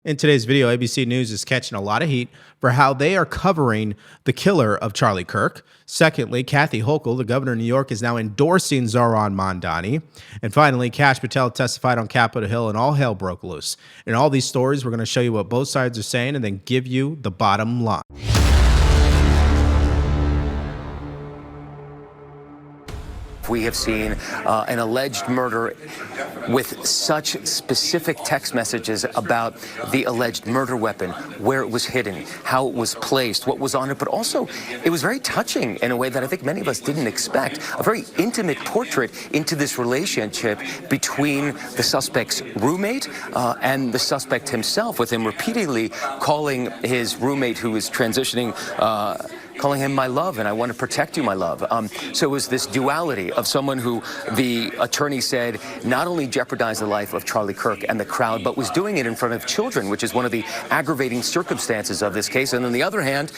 In today's video, ABC News is catching a lot of heat for how they are covering the killer of Charlie Kirk. Secondly, Kathy Hochul, the governor of New York, is now endorsing Zohran Mandani. And finally, Kash Patel testified on Capitol Hill and all hell broke loose. In all these stories, we're going to show you what both sides are saying and then give you the bottom line. We have seen an alleged murder with such specific text messages about the alleged murder weapon, where it was hidden, how it was placed, what was on it, but also it was very touching in a way that I think many of us didn't expect. A very intimate portrait into this relationship between the suspect's roommate and the suspect himself, with him repeatedly calling his roommate who is transitioning calling him my love, and I want to protect you, my love. So it was this duality of someone who the attorney said not only jeopardized the life of Charlie Kirk and the crowd, but was doing it in front of children, which is one of the aggravating circumstances of this case. And on the other hand,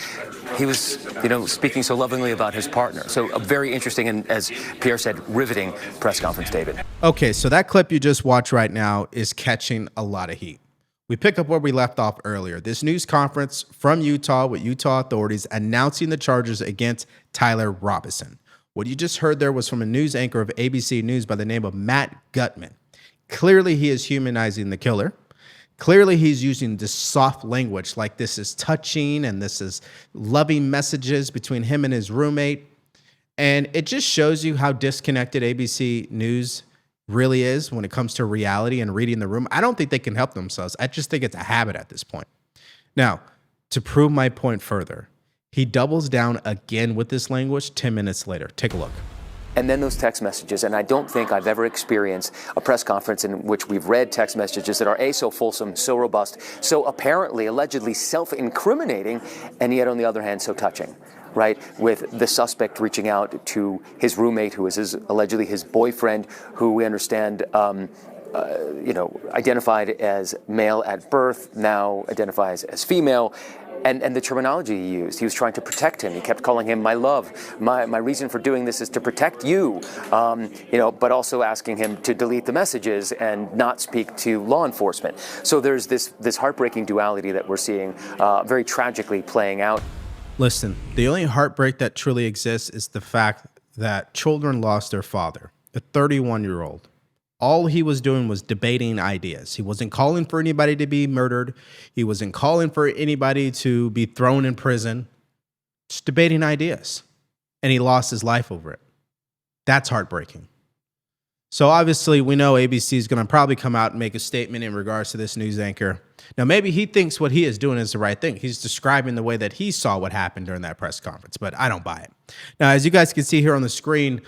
he was, speaking so lovingly about his partner. So a very interesting and, as Pierre said, riveting press conference, David. Okay, so that clip you just watched right now is catching a lot of heat. We pick up where we left off earlier. This news conference from Utah with Utah authorities announcing the charges against Tyler Robinson. What you just heard there was from a news anchor of ABC News by the name of Matt Gutman. Clearly, he is humanizing the killer. Clearly, he's using this soft language like this is touching and this is loving messages between him and his roommate. And it just shows you how disconnected ABC News really is when it comes to reality and reading the room. I don't think they can help themselves. I just think it's a habit at this point. Now, to prove my point further, he doubles down again with this language 10 minutes later. Take a look. And then those text messages, and I don't think I've ever experienced a press conference in which we've read text messages that are so fulsome, so robust, so apparently, allegedly self-incriminating, and yet on the other hand, so touching. Right, with the suspect reaching out to his roommate, who is allegedly his boyfriend, who we understand, identified as male at birth, now identifies as female. And the terminology he used, he was trying to protect him. He kept calling him my love. My reason for doing this is to protect you, but also asking him to delete the messages and not speak to law enforcement. So there's this heartbreaking duality that we're seeing very tragically playing out. Listen, the only heartbreak that truly exists is the fact that children lost their father, a 31-year-old. All he was doing was debating ideas. He wasn't calling for anybody to be murdered. He wasn't calling for anybody to be thrown in prison. Just debating ideas. And he lost his life over it. That's heartbreaking. So obviously, we know ABC is going to probably come out and make a statement in regards to this news anchor. Now, maybe he thinks what he is doing is the right thing. He's describing the way that he saw what happened during that press conference, but I don't buy it. Now, as you guys can see here on the screen,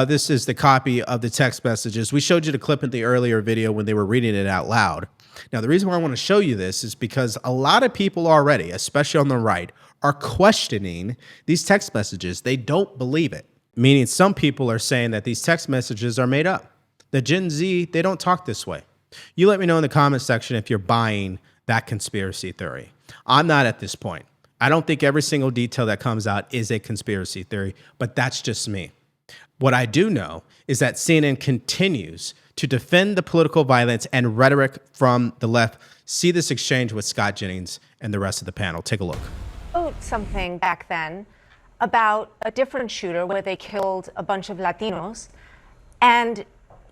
this is the copy of the text messages. We showed you the clip in the earlier video when they were reading it out loud. Now, the reason why I want to show you this is because a lot of people already, especially on the right, are questioning these text messages. They don't believe it, meaning some people are saying that these text messages are made up. The Gen Z, they don't talk this way. You let me know in the comment section if you're buying that conspiracy theory. I'm not at this point. I don't think every single detail that comes out is a conspiracy theory, but that's just me. What I do know is that CNN continues to defend the political violence and rhetoric from the left. See this exchange with Scott Jennings and the rest of the panel. Take a look. Something back then about a different shooter where they killed a bunch of Latinos, and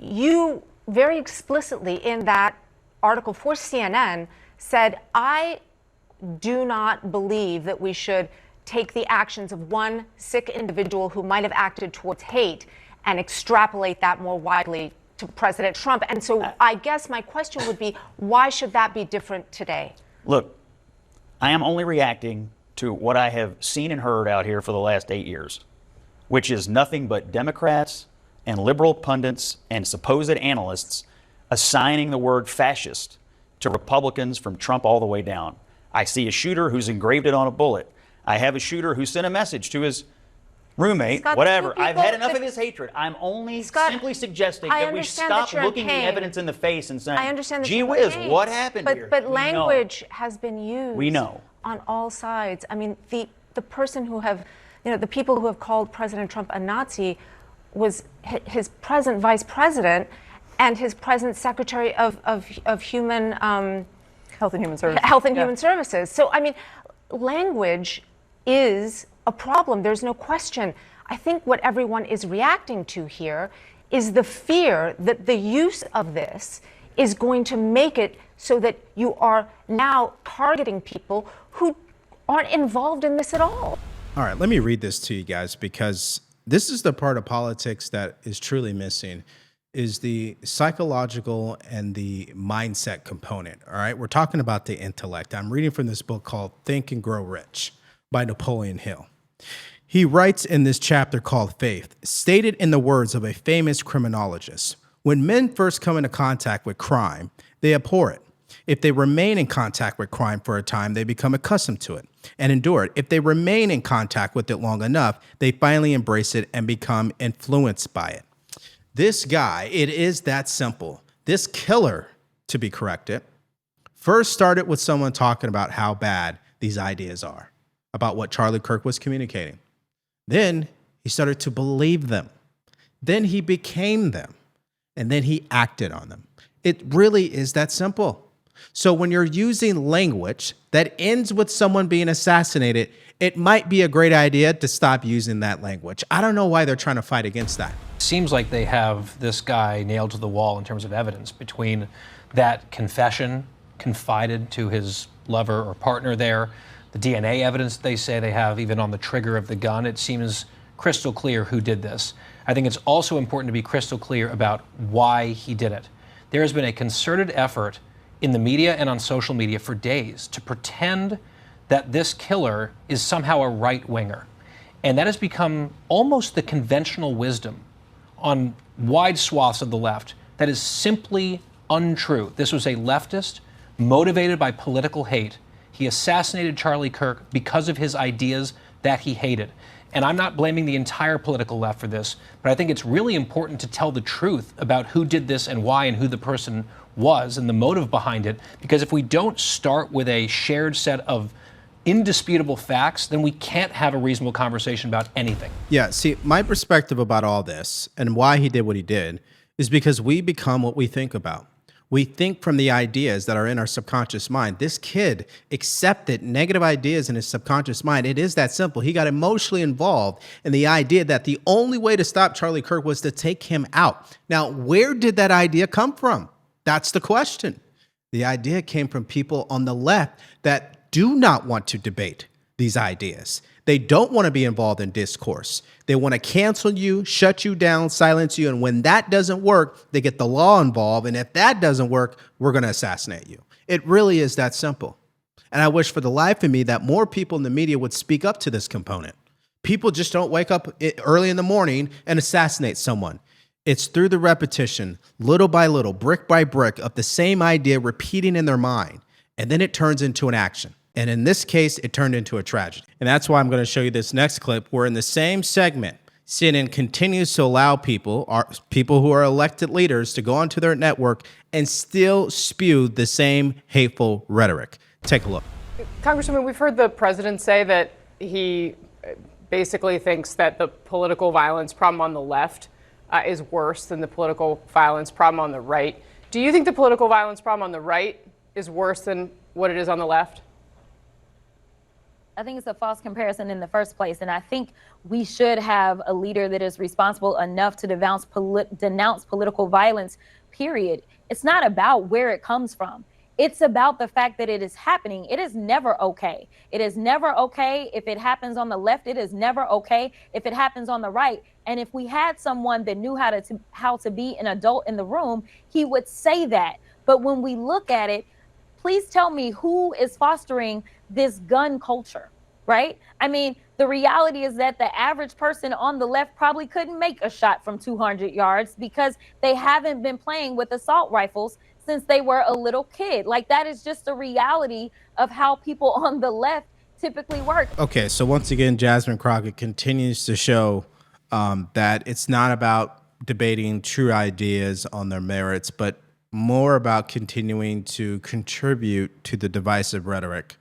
you very explicitly in that article for CNN said, I do not believe that we should take the actions of one sick individual who might have acted towards hate and extrapolate that more widely to President Trump. And so I guess my question would be, why should that be different today? Look, I am only reacting to what I have seen and heard out here for the last 8 years, which is nothing but Democrats and liberal pundits and supposed analysts assigning the word fascist to Republicans from Trump all the way down. I see a shooter who's engraved it on a bullet. I have a shooter who sent a message to his roommate, Scott, whatever. I've had enough of this hatred. I'm only simply suggesting that we stop looking the evidence in the face and saying, gee whiz, what happened here? But language has been used on all sides. I mean, the person who have, the people who have called President Trump a Nazi was his present vice president and his present secretary of human Health and Human Services. Health and Human Services. So, I mean, language is a problem. There's no question. I think what everyone is reacting to here is the fear that the use of this is going to make it so that you are now targeting people who aren't involved in this at all. All right, let me read this to you guys, because this is the part of politics that is truly missing, is the psychological and the mindset component. All right, we're talking about the intellect. I'm reading from this book called Think and Grow Rich by Napoleon Hill. He writes in this chapter called Faith, stated in the words of a famous criminologist, when men first come into contact with crime, they abhor it. If they remain in contact with crime for a time, they become accustomed to it and endure it. If they remain in contact with it long enough, they finally embrace it and become influenced by it. This guy, it is that simple. This killer, to be corrected, first started with someone talking about how bad these ideas are, about what Charlie Kirk was communicating. Then he started to believe them. Then he became them. And then he acted on them. It really is that simple. So when you're using language that ends with someone being assassinated, it might be a great idea to stop using that language. I don't know why they're trying to fight against that. Seems like they have this guy nailed to the wall in terms of evidence between that confession confided to his lover or partner there, the DNA evidence they say they have even on the trigger of the gun. It seems crystal clear who did this. I think it's also important to be crystal clear about why he did it. There has been a concerted effort in the media and on social media for days to pretend that this killer is somehow a right-winger. And that has become almost the conventional wisdom on wide swaths of the left. That is simply untrue. This was a leftist motivated by political hate. He assassinated Charlie Kirk because of his ideas that he hated. And I'm not blaming the entire political left for this, but I think it's really important to tell the truth about who did this and why and who the person was and the motive behind it. Because if we don't start with a shared set of indisputable facts, then we can't have a reasonable conversation about anything. Yeah, see, my perspective about all this and why he did what he did is because we become what we think about. We think from the ideas that are in our subconscious mind. This kid accepted negative ideas in his subconscious mind. It is that simple. He got emotionally involved in the idea that the only way to stop Charlie Kirk was to take him out. Now, where did that idea come from? That's the question. The idea came from people on the left that do not want to debate these ideas. They don't want to be involved in discourse. They want to cancel you, shut you down, silence you. And when that doesn't work, they get the law involved. And if that doesn't work, we're going to assassinate you. It really is that simple. And I wish for the life of me that more people in the media would speak up to this component. People just don't wake up early in the morning and assassinate someone. It's through the repetition, little by little, brick by brick, of the same idea repeating in their mind. And then it turns into an action. And in this case, it turned into a tragedy. And that's why I'm going to show you this next clip where in the same segment, CNN continues to allow people who are elected leaders to go onto their network and still spew the same hateful rhetoric. Take a look. Congresswoman, we've heard the president say that he basically thinks that the political violence problem on the left is worse than the political violence problem on the right. Do you think the political violence problem on the right is worse than what it is on the left? I think it's a false comparison in the first place. And I think we should have a leader that is responsible enough to denounce political violence, period. It's not about where it comes from. It's about the fact that it is happening. It is never okay. It is never okay if it happens on the left. It is never okay if it happens on the right. And if we had someone that knew how to be an adult in the room, he would say that. But when we look at it, please tell me who is fostering this gun culture, right? I mean, the reality is that the average person on the left probably couldn't make a shot from 200 yards because they haven't been playing with assault rifles since they were a little kid. Like, that is just the reality of how people on the left typically work. Okay, so once again, Jasmine Crockett continues to show that it's not about debating true ideas on their merits, but more about continuing to contribute to the divisive rhetoric,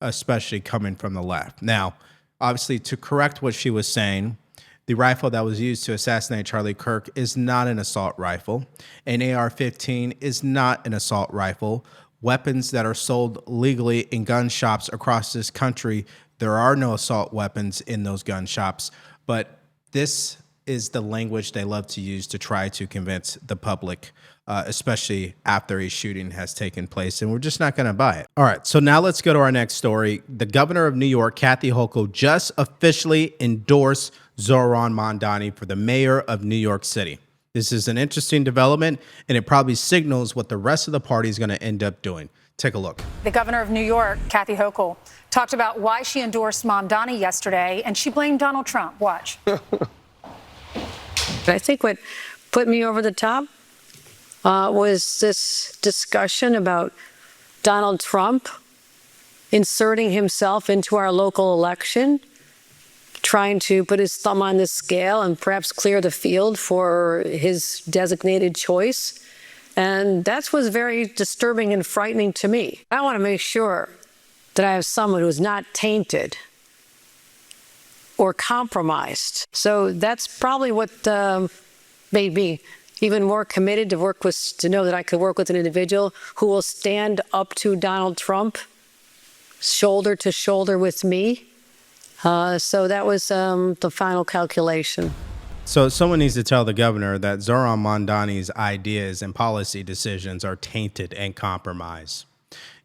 especially coming from the left. Now, obviously, to correct what she was saying, the rifle that was used to assassinate Charlie Kirk is not an assault rifle. An AR-15 is not an assault rifle. weapons that are sold legally in gun shops across this country. There are no assault weapons in those gun shops, but this is the language they love to use to try to convince the public, especially after a shooting has taken place, and we're just not going to buy it. All right, so now let's go to our next story. The governor of New York, Kathy Hochul, just officially endorsed Zohran Mamdani for the mayor of New York City. This is an interesting development, and it probably signals what the rest of the party is going to end up doing. Take a look. The governor of New York, Kathy Hochul, talked about why she endorsed Mamdani yesterday, and she blamed Donald Trump. Watch. I think what put me over the top was this discussion about Donald Trump inserting himself into our local election, trying to put his thumb on the scale and perhaps clear the field for his designated choice. And that was very disturbing and frightening to me. I want to make sure that I have someone who's not tainted or compromised. So that's probably what made me even more committed to know that I could work with an individual who will stand up to Donald Trump, shoulder to shoulder with me. So that was the final calculation. So someone needs to tell the governor that Zohran Mamdani's ideas and policy decisions are tainted and compromised.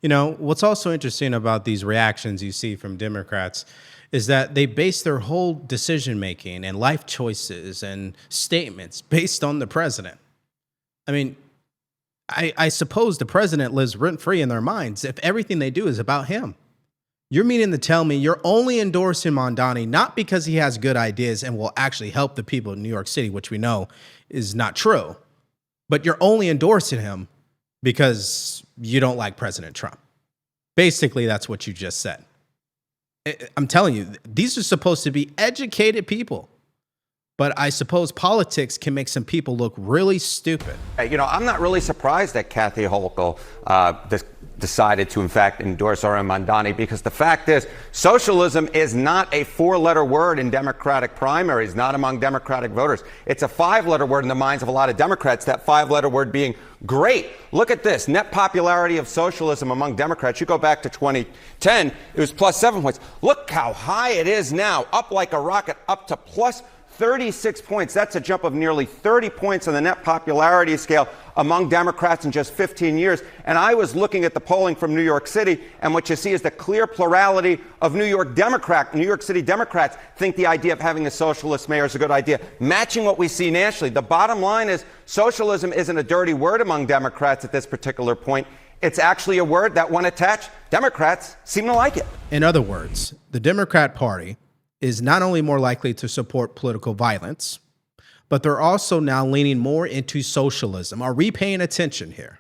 You know, what's also interesting about these reactions you see from Democrats is that they base their whole decision-making and life choices and statements based on the president. I mean, I suppose the president lives rent-free in their minds if everything they do is about him. You're meaning to tell me you're only endorsing Mamdani not because he has good ideas and will actually help the people in New York City, which we know is not true, but you're only endorsing him because you don't like President Trump. Basically, that's what you just said. I'm telling you, these are supposed to be educated people. But I suppose politics can make some people look really stupid. You know, I'm not really surprised that Kathy Hochul decided to, in fact, endorse Zohran Mamdani, because the fact is, socialism is not a four-letter word in Democratic primaries, not among Democratic voters. It's a five-letter word in the minds of a lot of Democrats, that five-letter word being great. Look at this, net popularity of socialism among Democrats. You go back to 2010, it was plus 7 points. Look how high it is now, up like a rocket, up to plus 36 points. That's a jump of nearly 30 points on the net popularity scale among Democrats in just 15 years. And I was looking at the polling from New York City, and what you see is the clear plurality of New York City Democrats think the idea of having a socialist mayor is a good idea, matching what we see nationally. The bottom line is socialism isn't a dirty word among Democrats at this particular point. It's actually a word that, when attached, Democrats seem to like it. In other words, the Democrat Party is not only more likely to support political violence, but they're also now leaning more into socialism. Are we paying attention here?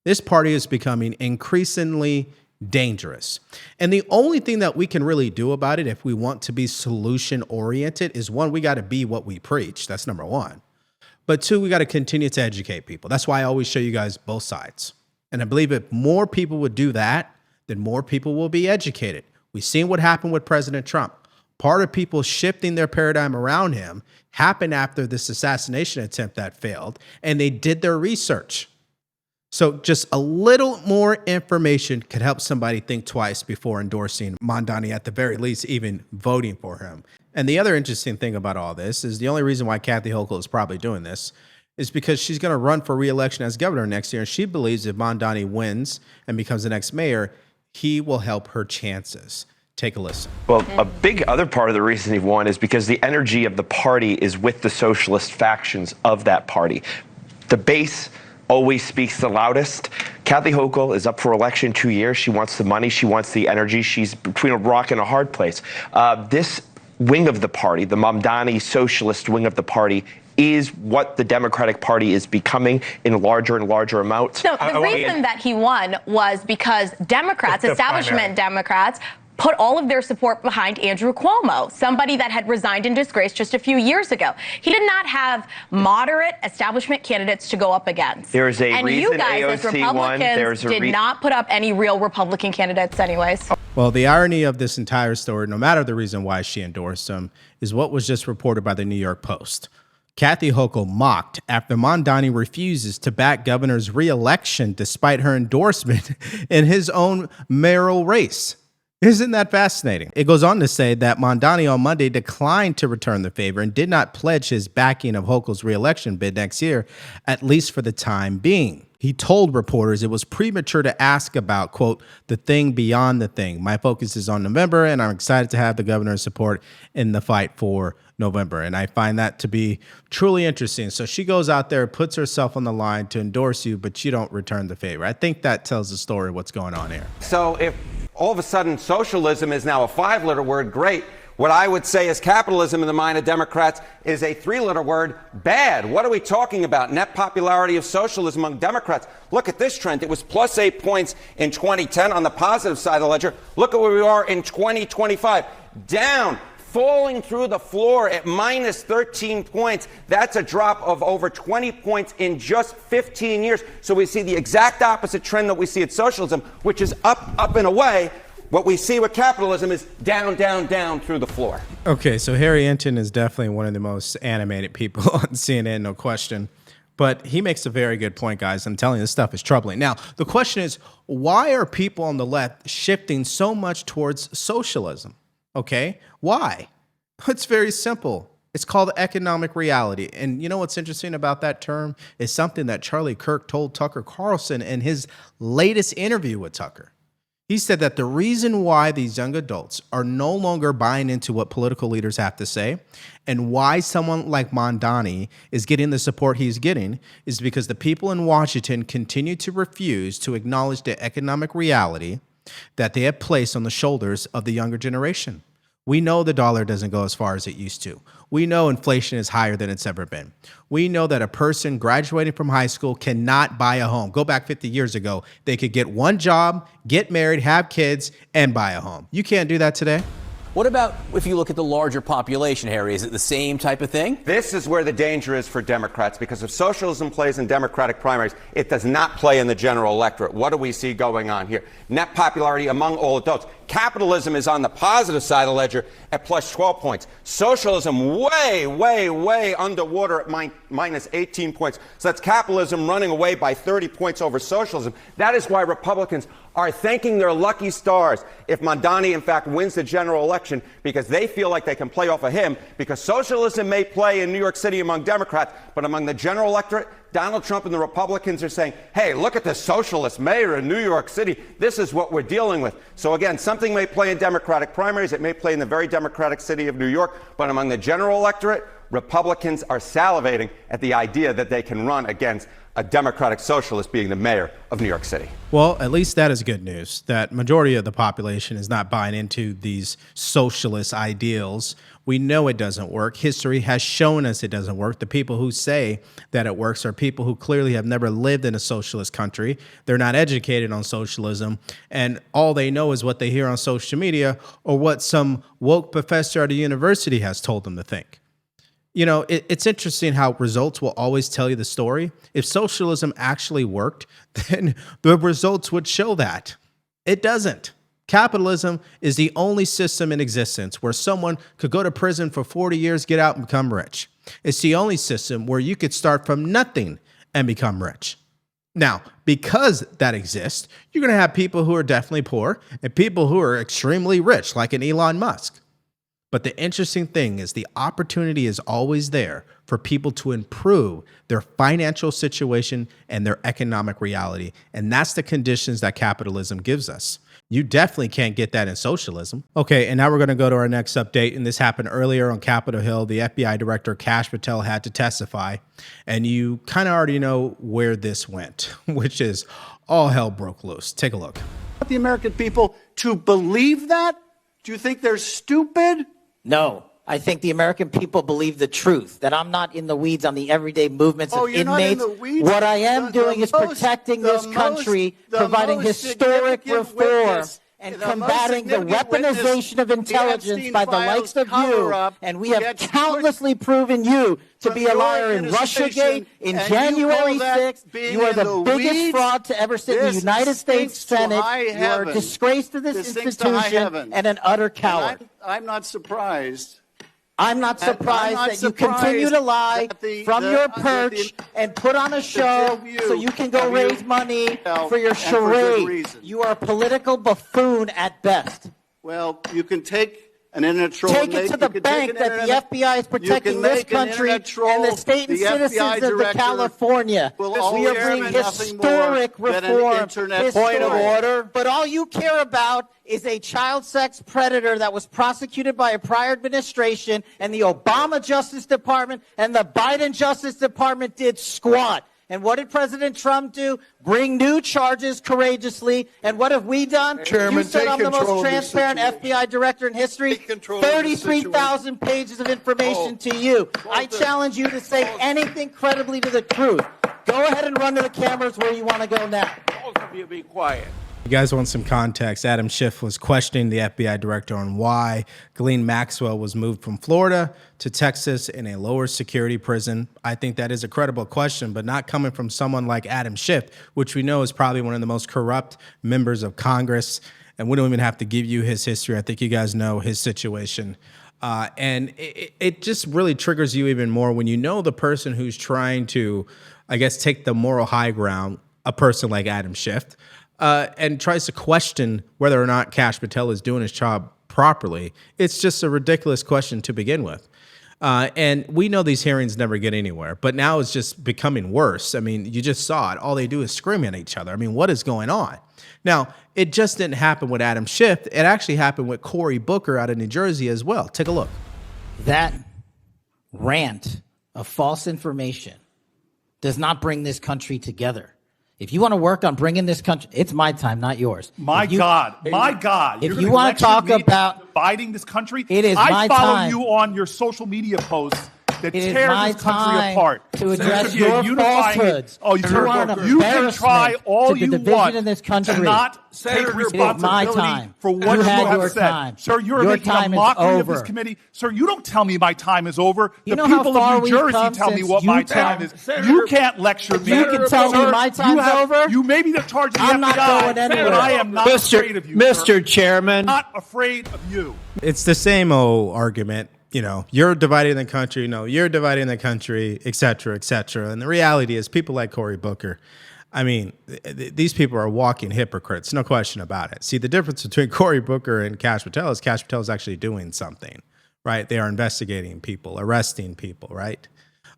This party is becoming increasingly dangerous. And the only thing that we can really do about it if we want to be solution-oriented is, one, we got to be what we preach. That's number one. But two, we got to continue to educate people. That's why I always show you guys both sides. And I believe if more people would do that, then more people will be educated. We've seen what happened with President Trump. Part of people shifting their paradigm around him happened after this assassination attempt that failed, and they did their research. So just a little more information could help somebody think twice before endorsing Mamdani, at the very least, even voting for him. And the other interesting thing about all this is the only reason why Kathy Hochul is probably doing this is because she's going to run for re-election as governor next year, and she believes if Mamdani wins and becomes the next mayor, he will help her chances. Take a listen. Well, a big other part of the reason he won is because the energy of the party is with the socialist factions of that party. The base always speaks the loudest. Kathy Hochul is up for election 2 years. She wants the money. She wants the energy. She's between a rock and a hard place. This wing of the party, the Mamdani socialist wing of the party, is what the Democratic Party is becoming in larger and larger amounts. So the reason that he won was because Democrats, establishment Democrats, put all of their support behind Andrew Cuomo, somebody that had resigned in disgrace just a few years ago. He did not have moderate establishment candidates to go up against. There is a and reason you guys, as AOC Republicans, won. did not put up any real Republican candidates anyways. Well, the irony of this entire story, no matter the reason why she endorsed him, is what was just reported by the New York Post. Kathy Hochul mocked after Mandani refuses to back governor's re-election despite her endorsement in his own mayoral race. Isn't that fascinating? It goes on to say that Mandani on Monday declined to return the favor and did not pledge his backing of Hochul's re-election bid next year, at least for the time being. He told reporters it was premature to ask about, quote, the thing beyond the thing. My focus is on November, and I'm excited to have the governor's support in the fight for November. And I find that to be truly interesting. So she goes out there, puts herself on the line to endorse you, but you don't return the favor. I think that tells the story of what's going on here. So if all of a sudden socialism is now a 5-letter word, great. What I would say is capitalism in the mind of Democrats is a 3-letter word, bad. What are we talking about? Net popularity of socialism among Democrats. Look at this trend. It was plus 8 points in 2010 on the positive side of the ledger. Look at where we are in 2025. Down, falling through the floor at minus 13 points. That's a drop of over 20 points in just 15 years. So we see the exact opposite trend that we see at socialism, which is up, up and away. What we see with capitalism is down, down, down through the floor. Okay, so Harry Enten is definitely one of the most animated people on CNN, no question. But he makes a very good point, guys. I'm telling you, this stuff is troubling. Now, the question is, why are people on the left shifting so much towards socialism? Okay, why? It's very simple. It's called economic reality. And you know what's interesting about that term? Is something that Charlie Kirk told Tucker Carlson in his latest interview with Tucker. He said that the reason why these young adults are no longer buying into what political leaders have to say and why someone like Mandani is getting the support he's getting is because the people in Washington continue to refuse to acknowledge the economic reality that they have placed on the shoulders of the younger generation. We know the dollar doesn't go as far as it used to. We know inflation is higher than it's ever been. We know that a person graduating from high school cannot buy a home. Go back 50 years ago, they could get one job, get married, have kids, and buy a home. You can't do that today. What about if you look at the larger population, Harry? Is it the same type of thing? This is where the danger is for Democrats, because if socialism plays in Democratic primaries, it does not play in the general electorate. What do we see going on here? Net popularity among all adults. Capitalism is on the positive side of the ledger at plus 12 points. Socialism way, way, way underwater at minus 18 points. So that's capitalism running away by 30 points over socialism. That is why Republicans are thanking their lucky stars if Mandani, in fact, wins the general election, because they feel like they can play off of him, because socialism may play in New York City among Democrats, but among the general electorate, Donald Trump and the Republicans are saying, hey, look at the socialist mayor in New York City. This is what we're dealing with. So again, something may play in Democratic primaries. It may play in the very Democratic city of New York. But among the general electorate, Republicans are salivating at the idea that they can run against a Democratic socialist being the mayor of New York City. Well, at least that is good news, that majority of the population is not buying into these socialist ideals. We know it doesn't work. History has shown us it doesn't work. The people who say that it works are people who clearly have never lived in a socialist country. They're not educated on socialism, and all they know is what they hear on social media or what some woke professor at a university has told them to think. You know, it's interesting how results will always tell you the story. If socialism actually worked, then the results would show that. It doesn't. Capitalism is the only system in existence where someone could go to prison for 40 years, get out, and become rich. It's the only system where you could start from nothing and become rich. Now, because that exists, you're going to have people who are definitely poor and people who are extremely rich, like an Elon Musk. But the interesting thing is the opportunity is always there for people to improve their financial situation and their economic reality. And that's the conditions that capitalism gives us. You definitely can't get that in socialism. Okay, and now we're going to go to our next update. And this happened earlier on Capitol Hill. The FBI director, Kash Patel, had to testify. And you kind of already know where this went, which is all hell broke loose. Take a look. The American people to believe that? Do you think they're stupid? No, I think the American people believe the truth, that I'm not in the weeds on the everyday movements of inmates. Not in the weeds? What I am doing is protecting this country, providing historic reform, and combating the weaponization of intelligence by the likes of you. And we have countlessly proven you to be a liar in Russiagate, in January 6th. You are the biggest fraud to ever sit in the United States Senate. You are a disgrace to this institution and an utter coward. I'm not surprised. I'm not surprised that you continue to lie from your perch and put on a show so you can go raise money for your charade. You are a political buffoon at best. Well, you can take an internet troll. Take it to the bank that the FBI is protecting this country and the state and citizens of the California. We are bringing historic reform. Point of order. But all you care about is a child sex predator that was prosecuted by a prior administration, and the Obama Justice Department and the Biden Justice Department did squat. And what did President Trump do? Bring new charges courageously. And what have we done? Chairman, you said I'm the most of transparent FBI director in history. 33,000 pages of information to you. I challenge you to say anything credibly to the truth. Go ahead and run to the cameras where you want to go now. Both of you be quiet. You guys want some context? Adam Schiff was questioning the FBI director on why Ghislaine Maxwell was moved from Florida to Texas in a lower security prison. I think that is a credible question, but not coming from someone like Adam Schiff, which we know is probably one of the most corrupt members of Congress. And we don't even have to give you his history. I think you guys know his situation. And it just really triggers you even more when you know the person who's trying to, I guess, take the moral high ground, a person like Adam Schiff, and tries to question whether or not Kash Patel is doing his job properly. It's just a ridiculous question to begin with. And we know these hearings never get anywhere, but now it's just becoming worse. I mean, you just saw it. All they do is scream at each other. I mean, what is going on? Now, it just didn't happen with Adam Schiff. It actually happened with Cory Booker out of New Jersey as well. Take a look. That rant of false information does not bring this country together. If you want to work on bringing this country, it's my time, not yours. My God. If you want to talk about dividing this country, it is my time. I follow you on your social media posts that tear this country apart. To address your falsehoods. Oh, you can try all you want in this country. to not take responsibility for what you have said. Sir, you're making a mockery of this committee. Sir, you don't tell me my time is over. The people of New Jersey tell me what my time is. You can't lecture me. You can tell me my time's over. You may be the charge of the FBI. I'm not going anywhere. But I am not afraid of you, Mr. Chairman. I'm not afraid of you. It's the same old argument. You know, you're dividing the country. No, you're dividing the country, et cetera, et cetera. And the reality is people like Cory Booker, I mean, these people are walking hypocrites, no question about it. See, the difference between Cory Booker and Kash Patel is actually doing something, right? They are investigating people, arresting people, right?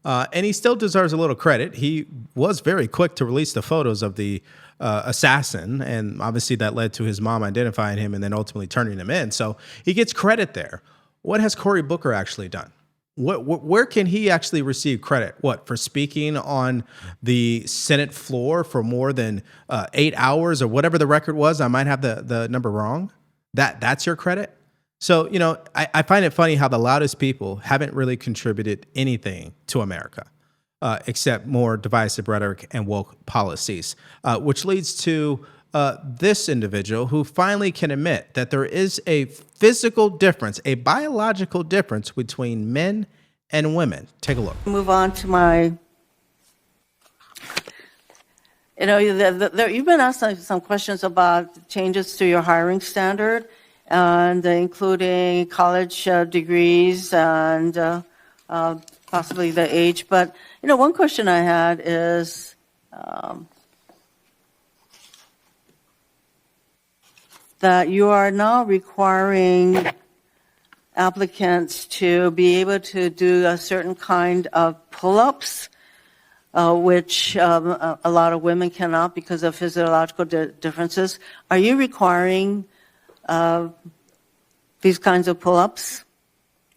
And he still deserves a little credit. He was very quick to release the photos of the assassin, and obviously that led to his mom identifying him and then ultimately turning him in. So he gets credit there. What has Cory Booker actually done? Where can he actually receive credit? What, for speaking on the Senate floor for more than 8 hours or whatever the record was? I might have the number wrong. That's your credit? So, you know, I find it funny how the loudest people haven't really contributed anything to America except more divisive rhetoric and woke policies, which leads to this individual who finally can admit that there is a physical difference, a biological difference between men and women. Take a look. Move on to my, you've been asked some questions about changes to your hiring standard, and including college degrees and possibly the age. But, one question I had is, that you are now requiring applicants to be able to do a certain kind of pull-ups, which a lot of women cannot because of physiological differences. Are you requiring these kinds of pull-ups?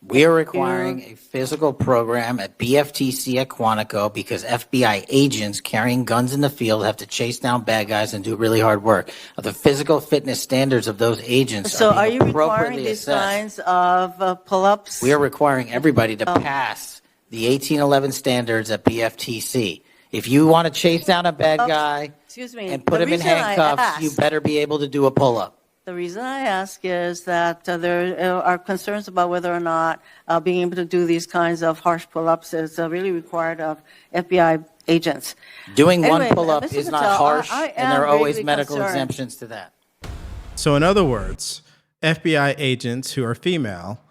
We are requiring a physical program at BFTC at Quantico because FBI agents carrying guns in the field have to chase down bad guys and do really hard work. The physical fitness standards of those agents are you requiring these kinds of pull-ups? We are requiring everybody to pass the 1811 standards at BFTC. If you want to chase down a bad guy and put him in handcuffs, you better be able to do a pull-up. The reason I ask is that there are concerns about whether or not being able to do these kinds of harsh pull-ups is really required of FBI agents. Doing one pull-up is not harsh, and there are always medical exemptions to that. So in other words, FBI agents who are female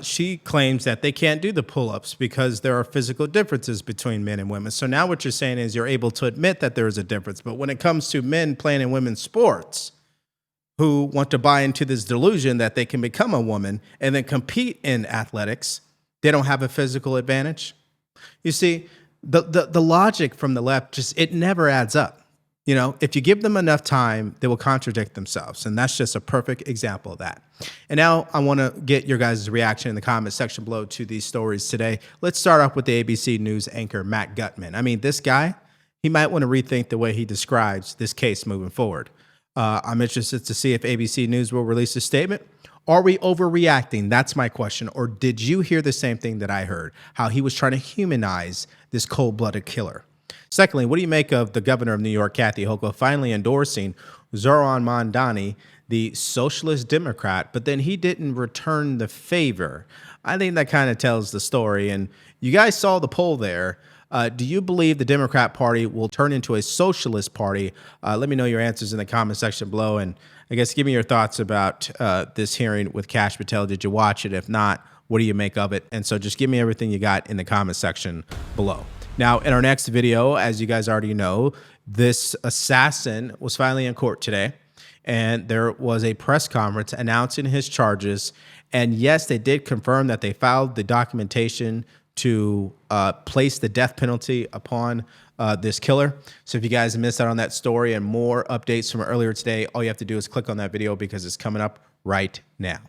she claims that they can't do the pull-ups because there are physical differences between men and women. So now what you're saying is you're able to admit that there is a difference. But when it comes to men playing in women's sports who want to buy into this delusion that they can become a woman and then compete in athletics, they don't have a physical advantage. You see, the logic from the left it never adds up. You know, if you give them enough time, they will contradict themselves. And that's just a perfect example of that. And now I want to get your guys' reaction in the comment section below to these stories today. Let's start off with the ABC News anchor, Matt Gutman. I mean, this guy, he might want to rethink the way he describes this case moving forward. I'm interested to see if ABC News will release a statement. Are we overreacting? That's my question. Or did you hear the same thing that I heard? How he was trying to humanize this cold-blooded killer. Secondly, what do you make of the governor of New York, Kathy Hochul, finally endorsing Zoran Mandani, the socialist Democrat, but then he didn't return the favor? I think that kind of tells the story. And you guys saw the poll there. Do you believe the Democrat Party will turn into a socialist party? Let me know your answers in the comment section below. And I guess give me your thoughts about this hearing with Kash Patel. Did you watch it? If not, what do you make of it? And so just give me everything you got in the comment section below. Now, in our next video, as you guys already know, this assassin was finally in court today, and there was a press conference announcing his charges. And yes, they did confirm that they filed the documentation to place the death penalty upon this killer. So if you guys missed out on that story and more updates from earlier today, all you have to do is click on that video because it's coming up right now.